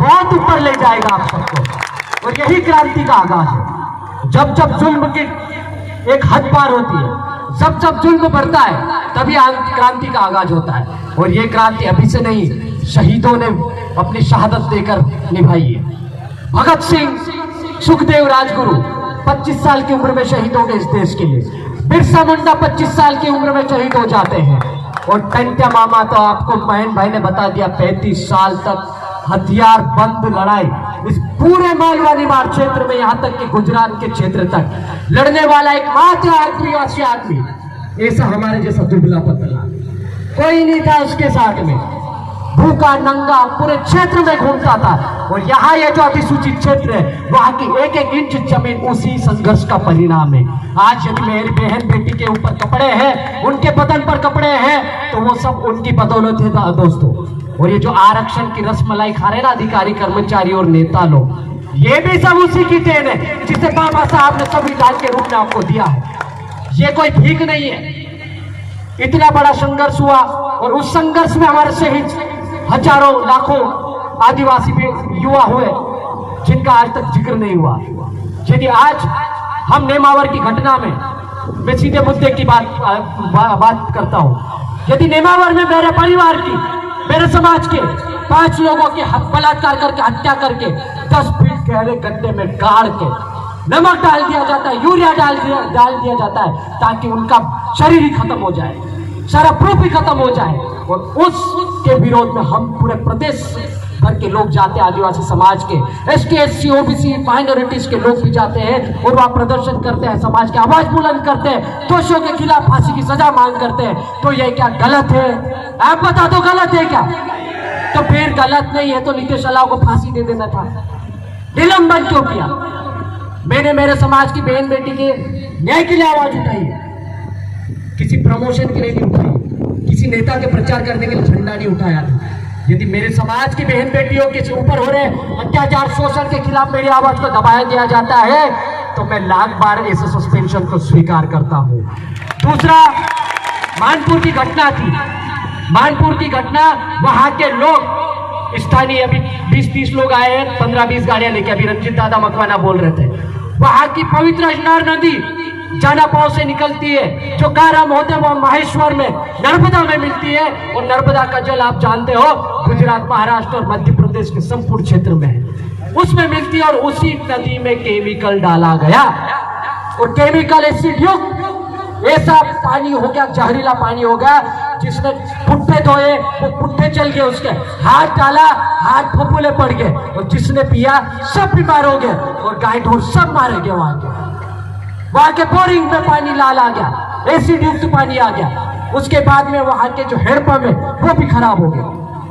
बहुत ऊपर ले जाएगा आप सबको। और यही क्रांति का आगाज है। जब जब जुल्म की एक हद पार होती है, जब जब जुल्म बढ़ता है, तभी क्रांति का आगाज होता है। और ये क्रांति अभी से नहीं, शहीदों ने अपनी शहादत देकर निभाई है। भगत सिंह, सुखदेव, राजगुरु 25 साल की उम्र में शहीद हो गए इस देश के लिए। बिरसा मुंडा 25 साल की उम्र में शहीद हो जाते हैं। और टंट्या मामा तो आपको महेंद्र भाई ने बता दिया, 35 साल तक हथियार बंद लड़ाई इस पूरे मालवा निमाड़ क्षेत्र में, यहाँ तक कि गुजरात के क्षेत्र तक लड़ने वाला एकमात्र आदिवासी आदमी, ऐसा हमारे जैसा दुबला पतला कोई नहीं था उसके साथ में। भूखा नंगा पूरे क्षेत्र में घूमता था। और यहाँ ये जो अधिसूचित क्षेत्र है, वहाँ की एक एक इंच जमीन उसी संघर्ष का परिणाम है। आज यदि मेरी बहन बेटी के ऊपर कपड़े हैं, उनके बदन पर कपड़े हैं, तो वो सब उनकी बदौलत है दोस्तों। और ये जो आरक्षण की रसमलाई खा रहे ना अधिकारी, कर्मचारी और नेता लोग, ये भी सब उसी की देन है जिसे बाबा साहब ने संविधान के रूप में आपको दिया है। ये कोई भीख नहीं है। इतना बड़ा संघर्ष हुआ और उस संघर्ष में हमारे शहीद हजारों लाखों आदिवासी युवा हुए जिनका आज तक जिक्र नहीं हुआ। यदि आज हम नेमावर की घटना में, मैं सीधे मुद्दे की बात करता हूं, यदि नेमावर में मेरे परिवार की, मेरे समाज के 5 लोगों की बलात्कार करके, हत्या करके 10 फीट गहरे गड्ढे में गाड़ के नमक डाल दिया जाता है, यूरिया डाल दिया जाता है, ताकि उनका शरीर ही खत्म हो जाए, सारा प्रूफ ही खत्म हो जाए। और उसके विरोध में हम पूरे प्रदेश भर के लोग जाते हैं, आदिवासी समाज के, ST SC OBC माइनॉरिटीज के लोग भी जाते हैं और वहाँ प्रदर्शन करते हैं, समाज की आवाज बुलंद करते हैं, दोषियों के खिलाफ फांसी की सजा मांग करते हैं। तो ये क्या गलत है? आप बता दो, गलत है क्या? तो फिर गलत नहीं है तो नीतीश अलाव को फांसी दे देना था, निलंबन क्यों किया? मैंने मेरे समाज की बहन बेटी के न्याय के लिए आवाज उठाई है, किसी प्रमोशन के लिए नहीं उठाई, किसी नेता के प्रचार करने के लिए झंडा नहीं उठाया था। यदि मेरे समाज की बहन बेटियों के ऊपर हो रहे अत्याचार शोषण के खिलाफ मेरी आवाज को दबाया दिया जाता है, तो मैं लाख बार इस सस्पेंशन को स्वीकार करता हूं। दूसरा, मानपुर की घटना थी। मानपुर की घटना, वहां के लोग स्थानीय, अभी 20-30 लोग आए हैं, 15-20 गाड़ियां लेके, अभी रंजित दादा मकवाना बोल रहे थे। वहां की पवित्र अजनार नदी जानापाव से निकलती है, जो कारम होते हैं वो माहेश्वर में, नर्मदा में मिलती है। और नर्मदा का जल आप जानते हो गुजरात, महाराष्ट्र और मध्य प्रदेश के संपूर्ण क्षेत्र में है, उसमें मिलती है। और उसी नदी में केमिकल डाला गया और केमिकल एसिड युक्त ऐसा पानी हो गया, जहरीला पानी हो गया, जिसने पुट्ठे धोए वो पुट्ठे चल गए, उसके हाथ डाला, हाथ फफूले पड़ गए, और जिसने पिया सब बीमार हो गए और गाय ढोर सब मारे गए। वहां के बोरिंग में पानी लाल आ गया, एसिड युक्त पानी आ गया। उसके बाद में वहां के जो हैंडपंप है वो भी खराब हो गए।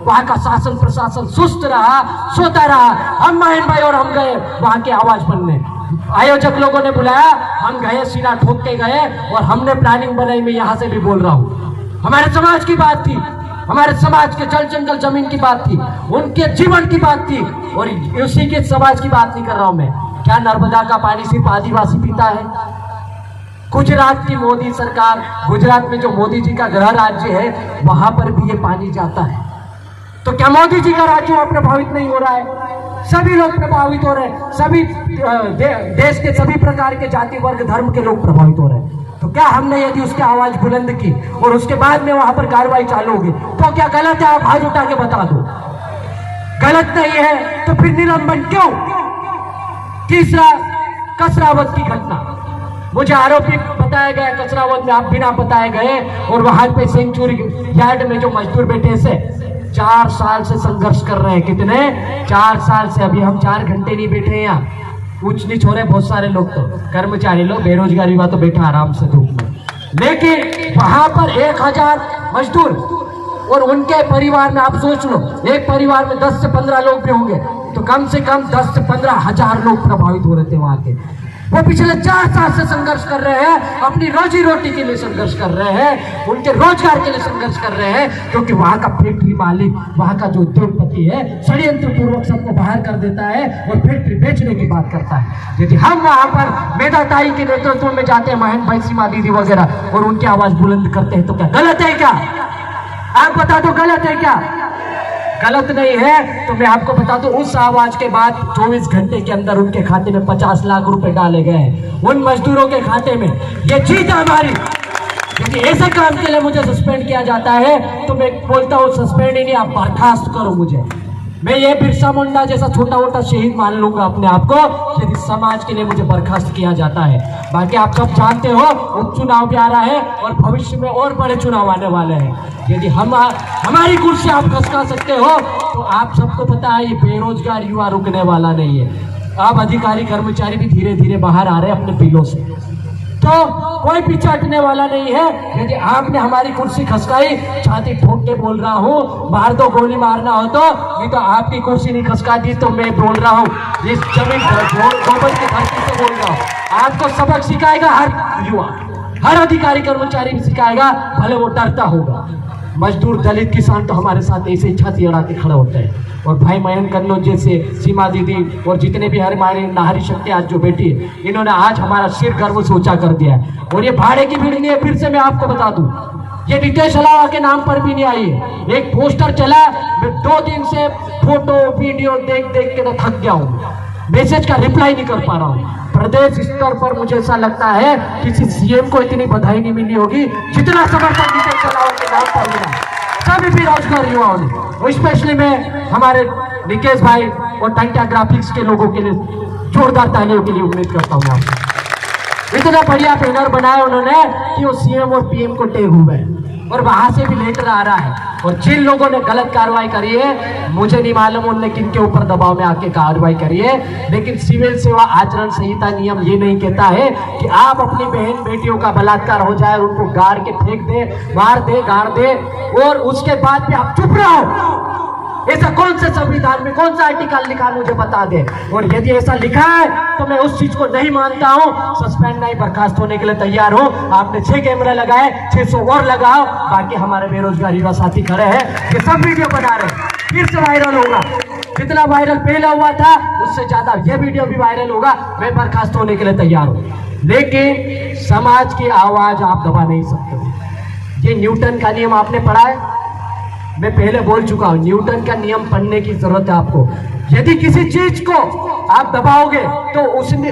वहां का शासन प्रशासन सुस्त रहा, सोता रहा। हम महेंद्र भाई और हम गए वहां की आवाज बनने, आयोजक लोगों ने बुलाया, हम गए, सीना ठोक के गए और हमने प्लानिंग बनाई। मैं यहाँ से भी बोल रहा हूँ, हमारे समाज की बात थी, हमारे समाज के जल जंगल जमीन की बात थी, उनके जीवन की बात थी। और उसी के समाज की बात नहीं कर रहा हूं मैं। क्या नर्मदा का पानी सिर्फ आदिवासी पीता है? गुजरात की मोदी सरकार, गुजरात में जो मोदी जी का गृह राज्य है, वहां पर भी ये पानी जाता है। तो क्या मोदी जी का राज्य वहां प्रभावित नहीं हो रहा है? सभी लोग प्रभावित हो रहे हैं, सभी देश के सभी प्रकार के जाति वर्ग धर्म के लोग प्रभावित हो रहे हैं। तो क्या हमने यदि उसकी आवाज बुलंद की और उसके बाद में वहां पर कार्रवाई चालू होगी, तो क्या गलत है? आप हाथ उठा के बता दो, गलत नहीं है तो फिर निलंबन क्यों? तीसरा, कसरावत की घटना, मुझे आरोपी बताया गया कसरावत में, आप बिना बताए गए और वहां पे सेंचुरी यार्ड में जो मजदूर बैठे से 4 साल से संघर्ष कर रहे हैं। कितने? 4 साल से। अभी हम 4 घंटे नहीं बैठे हैं यहाँ, ऊंच नीच हो रहे बहुत सारे लोग, तो कर्मचारी लोग, बेरोजगारी हुआ तो बैठा आराम से धूप में। लेकिन वहां पर 1000 मजदूर और उनके परिवार में, आप सोच लो, एक परिवार में 10 से 15 लोग भी होंगे, तो कम से कम 10 से 15 हजार लोग प्रभावित हो रहे थे वहां के। वो पिछले 4 साल से संघर्ष कर रहे हैं, अपनी रोजी रोटी के लिए संघर्ष कर रहे हैं, उनके रोजगार के लिए संघर्ष कर रहे हैं, क्योंकि वहां का फैक्ट्री मालिक, वहां का जो उद्योगपति है, षड्यंत्र पूर्वक सबको बाहर कर देता है और फैक्ट्री बेचने की बात करता है। यदि हम वहां पर मेधाताई के नेतृत्व में जाते हैं, महेंद्र भाई, सीमा दीदी वगैरह, और उनकी आवाज बुलंद करते हैं, तो क्या गलत है? क्या आप बता दो, गलत है क्या? गलत नहीं है। तो मैं आपको बता दूं, उस आवाज के बाद 24 घंटे के अंदर उनके खाते में 50 लाख रुपए डाले गए हैं, उन मजदूरों के खाते में। ये जीत है हमारी। यदि ऐसे काम के लिए मुझे सस्पेंड किया जाता है तो मैं बोलता हूँ सस्पेंड ही नहीं, आप बर्खास्त करो मुझे। मैं ये बिरसा मुंडा जैसा छोटा मोटा शहीद मान लूंगा अपने आप को यदि समाज के लिए मुझे बर्खास्त किया जाता है। बाकी आप सब जानते हो उपचुनाव भी आ रहा है और भविष्य में और बड़े चुनाव आने वाले हैं। यदि हमारी कुर्सी आप खसका सकते हो तो आप सबको पता है ये बेरोजगार युवा रुकने वाला नहीं है। अब अधिकारी कर्मचारी भी धीरे धीरे बाहर आ रहे हैं अपने बिलों से, तो कोई पीछे हटने वाला नहीं है। यदि आपने हमारी कुर्सी खसकाई, छाती ठोक के बोल रहा हूँ, मार दो, गोली मारना हो तो, नहीं तो आपकी कुर्सी नहीं खसका दी तो मैं बोल रहा हूँ इस जमीन गोबर की धरती से बोल रहा हूँ। आपको सबक सिखाएगा हर युवा, हर अधिकारी कर्मचारी भी सिखाएगा, भले वो डरता होगा। मजदूर, दलित, किसान तो हमारे साथ ऐसे ही छाती अड़ा के खड़े होते हैं। और भाई मयंक कन्नौज जैसे, सीमा दीदी और जितने भी हमारे नारी शक्ति आज जो बैठी है, इन्होंने आज हमारा सिर गर्व से ऊंचा कर दिया है। और ये भाड़े की भीड़ नहीं है, फिर से मैं आपको बता दूं, ये नितेश अलावा के नाम पर भी नहीं आई है। एक पोस्टर चला, मैं 2 दिन से फोटो वीडियो देख देख के थक गया हूँ, मैसेज का रिप्लाई नहीं कर पा रहा हूँ। प्रदेश स्तर पर मुझे ऐसा लगता है किसी सीएम को इतनी बधाई नहीं मिली होगी जितना समर्थन नितेश अलावा के नाम पर मिला सभी बेरोजगार युवाओं ने। स्पेशली मैं हमारे निकेश भाई और टंकिया ग्राफिक्स के लोगों के लिए जोरदार तालियों के लिए उम्मीद करता हूँ। आपसे इतना बढ़िया बैनर बनाया उन्होंने कि वो सीएम और पीएम को टेक हुए, और वहां से भी लेटर आ रहा है। और जिन लोगों ने गलत कार्रवाई करी है, मुझे नहीं मालूम उनने किनके ऊपर दबाव में आके कार्रवाई करी है, लेकिन सिविल सेवा आचरण संहिता नियम ये नहीं कहता है कि आप अपनी बहन बेटियों का बलात्कार हो जाए, उनको गाड़ के फेंक दे, मार दे, गाड़ दे, और उसके बाद भी आप चुप रहो। ऐसा कौन से संविधान में, कौन सा आर्टिकल लिखा है मुझे बता दे। और यदि ऐसा लिखा है तो मैं उस चीज को नहीं मानता हूँ, सस्पेंड नहीं, बर्खास्त होने के लिए तैयार हूँ। आपने 6 कैमरे लगाए, 600 और लगाओ। बाकी हमारे बेरोजगार युवा साथी खड़े हैं, ये सब वीडियो बना रहे हैं, फिर से वायरल होगा। जितना वायरल पहले हुआ था उससे ज्यादा ये वीडियो भी वायरल होगा। मैं बर्खास्त होने के लिए तैयार हूँ, लेकिन समाज की आवाज आप दबा नहीं सकते। ये न्यूटन का नियम आपने पढ़ा है, मैं पहले बोल चुका हूं, न्यूटन का नियम पढ़ने की जरूरत है आपको। यदि किसी चीज को आप दबाओगे तो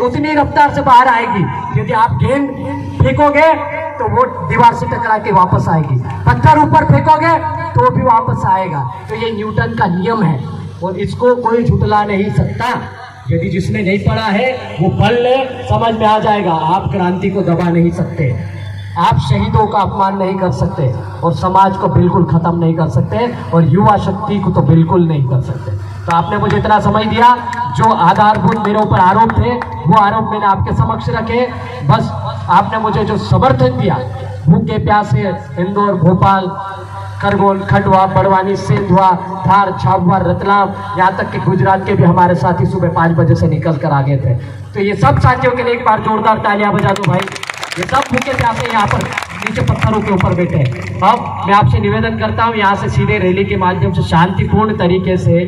उतनी रफ्तार से बाहर आएगी। यदि आप गेंद फेंकोगे तो वो दीवार से टकरा के वापस आएगी, पत्थर ऊपर फेंकोगे तो भी वापस आएगा। तो ये न्यूटन का नियम है और इसको कोई झुटला नहीं सकता। यदि जिसने नहीं पढ़ा है वो पढ़ ले, समझ में आ जाएगा। आप क्रांति को दबा नहीं सकते, आप शहीदों का अपमान नहीं कर सकते, और समाज को बिल्कुल खत्म नहीं कर सकते, और युवा शक्ति को तो बिल्कुल नहीं कर सकते। तो आपने मुझे इतना समय दिया, जो आधारभूत मेरे ऊपर आरोप थे वो आरोप मैंने आपके समक्ष रखे। बस आपने मुझे जो समर्थन दिया, भूखे प्यासे इंदौर, भोपाल, खरगोन, खंडवा, बड़वानी, सिंधवा, धार, झाबुआ, रतलाम, यहाँ तक कि गुजरात के भी हमारे साथी सुबह 5 बजे से निकल कर आ गए थे। तो ये सब साथियों के लिए एक बार जोरदार तालियां बजा दो भाई। ये सब भूखे प्यासे यहाँ पर नीचे पत्थरों के ऊपर बैठे हैं। अब मैं आपसे निवेदन करता हूँ, यहाँ से सीधे रैली के माध्यम से शांतिपूर्ण तरीके से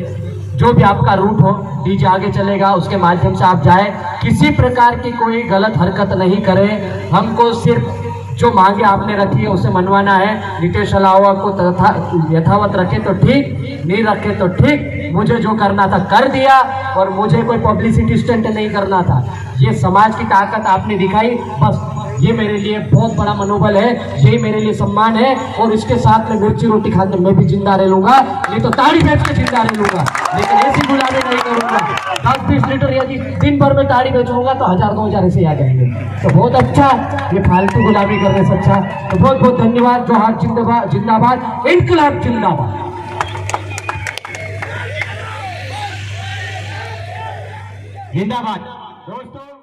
जो भी आपका रूट हो, डीजे आगे चलेगा, उसके माध्यम से आप जाए, किसी प्रकार की कोई गलत हरकत नहीं करें। हमको सिर्फ जो मांगे आपने रखी है उसे मनवाना है। नितेश अलावा को यथावत रखे तो ठीक, नहीं रखे तो ठीक। मुझे जो करना था कर दिया, और मुझे कोई पब्लिसिटी स्टंट नहीं करना था। ये समाज की ताकत आपने दिखाई, बस ये मेरे लिए बहुत बड़ा मनोबल है, यही मेरे लिए सम्मान है। और इसके साथ में मिर्ची रोटी खाने मैं भी जिंदा रह लूंगा, नहीं तो ताड़ी बेच के जिंदा रह लूंगा, लेकिन ऐसी गुलामी नहीं करूंगा। 10-20 लीटर यदि दिन भर में ताड़ी बेचूंगा तो 1000-2000 ऐसे आ जाएंगे। तो बहुत अच्छा, ये फालतू गुलामी करने से अच्छा। तो बहुत बहुत धन्यवाद। जोहार जिंदाबाद, जिंदाबाद, इनकलाब जिंदाबाद, जिंदाबाद दोस्तों।